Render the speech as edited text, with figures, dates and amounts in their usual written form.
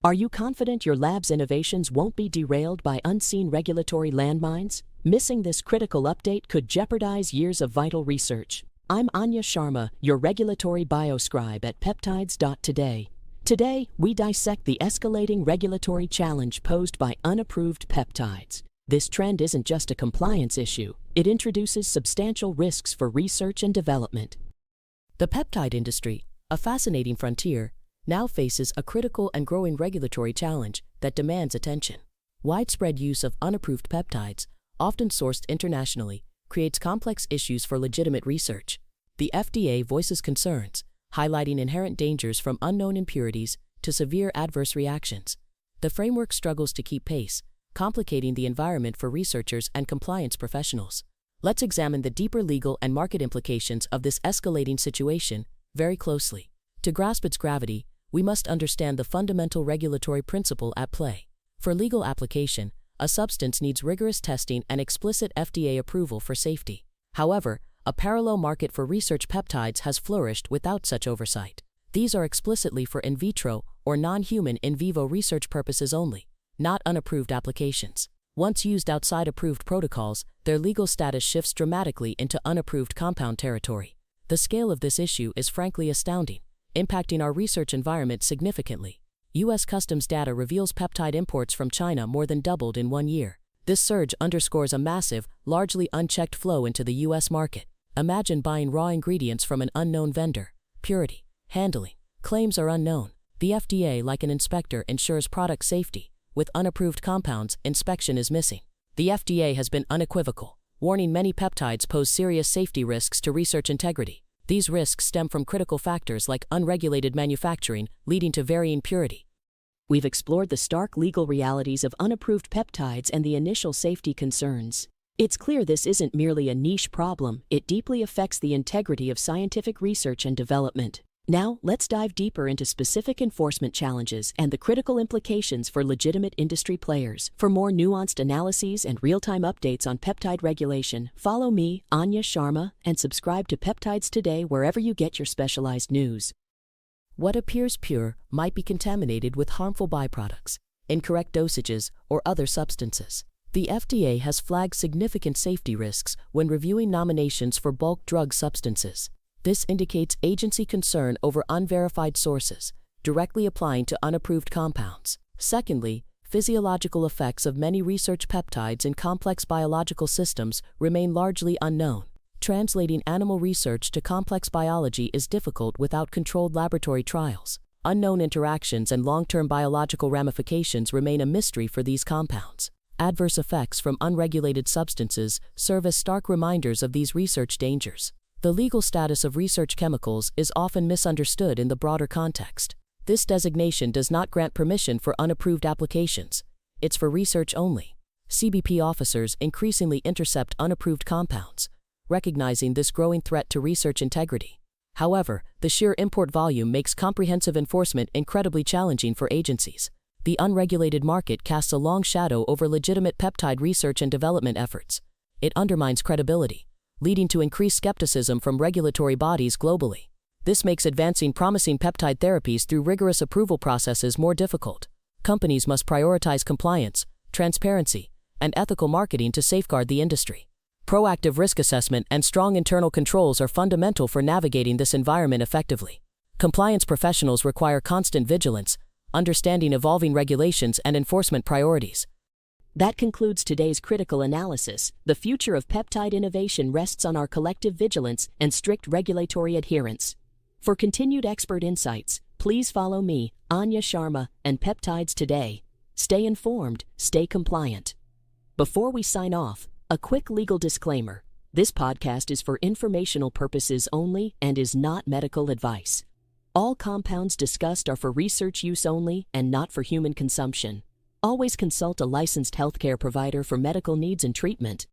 Are you confident your lab's innovations won't be derailed by unseen regulatory landmines? Missing this critical update could jeopardize years of vital research. I'm Anya Sharma, your Regulatory Bio-Scribe at Peptides.today. Today, we dissect the escalating regulatory challenge posed by unapproved peptides. This trend isn't just a compliance issue, it introduces substantial risks for research and development. The peptide industry, a fascinating frontier, now faces a critical and growing regulatory challenge that demands attention. Widespread use of unapproved peptides, often sourced internationally, creates complex issues for legitimate research. The FDA voices concerns, highlighting inherent dangers from unknown impurities to severe adverse reactions. The framework struggles to keep pace, complicating the environment for researchers and compliance professionals. Let's examine the deeper legal and market implications of this escalating situation very closely. To grasp its gravity, we must understand the fundamental regulatory principle at play. For legal application, a substance needs rigorous testing and explicit FDA approval for safety. However, a parallel market for research peptides has flourished without such oversight. These are explicitly for in vitro or non-human in vivo research purposes only, not unapproved applications. Once used outside approved protocols, their legal status shifts dramatically into unapproved compound territory. The scale of this issue is frankly astounding, impacting our research environment significantly. U.S. Customs data reveals peptide imports from China more than doubled in 1 year. This surge underscores a massive, largely unchecked flow into the U.S. market. Imagine buying raw ingredients from an unknown vendor. Purity, handling, claims are unknown. The FDA, like an inspector, ensures product safety. With unapproved compounds, inspection is missing. The FDA has been unequivocal, warning many peptides pose serious safety risks to research integrity. These risks stem from critical factors like unregulated manufacturing, leading to varying purity. We've explored the stark legal realities of unapproved peptides and the initial safety concerns. It's clear this isn't merely a niche problem, it deeply affects the integrity of scientific research and development. Now, let's dive deeper into specific enforcement challenges and the critical implications for legitimate industry players. For more nuanced analyses and real-time updates on peptide regulation, follow me, Anya Sharma, and subscribe to Peptides Today wherever you get your specialized news. What appears pure might be contaminated with harmful byproducts, incorrect dosages, or other substances. The FDA has flagged significant safety risks when reviewing nominations for bulk drug substances. This indicates agency concern over unverified sources, directly applying to unapproved compounds. Secondly, physiological effects of many research peptides in complex biological systems remain largely unknown. Translating animal research to complex biology is difficult without controlled laboratory trials. Unknown interactions and long-term biological ramifications remain a mystery for these compounds. Adverse effects from unregulated substances serve as stark reminders of these research dangers. The legal status of research chemicals is often misunderstood in the broader context. This designation does not grant permission for unapproved applications. It's for research only. CBP officers increasingly intercept unapproved compounds, recognizing this growing threat to research integrity. However, the sheer import volume makes comprehensive enforcement incredibly challenging for agencies. The unregulated market casts a long shadow over legitimate peptide research and development efforts. It undermines credibility, leading to increased skepticism from regulatory bodies globally. This makes advancing promising peptide therapies through rigorous approval processes more difficult. Companies must prioritize compliance, transparency, and ethical marketing to safeguard the industry. Proactive risk assessment and strong internal controls are fundamental for navigating this environment effectively. Compliance professionals require constant vigilance, understanding evolving regulations and enforcement priorities. That concludes today's critical analysis. The future of peptide innovation rests on our collective vigilance and strict regulatory adherence. For continued expert insights, please follow me, Anya Sharma, and Peptides Today. Stay informed, stay compliant. Before we sign off, a quick legal disclaimer. This podcast is for informational purposes only and is not medical advice. All compounds discussed are for research use only and not for human consumption. Always consult a licensed healthcare provider for medical needs and treatment.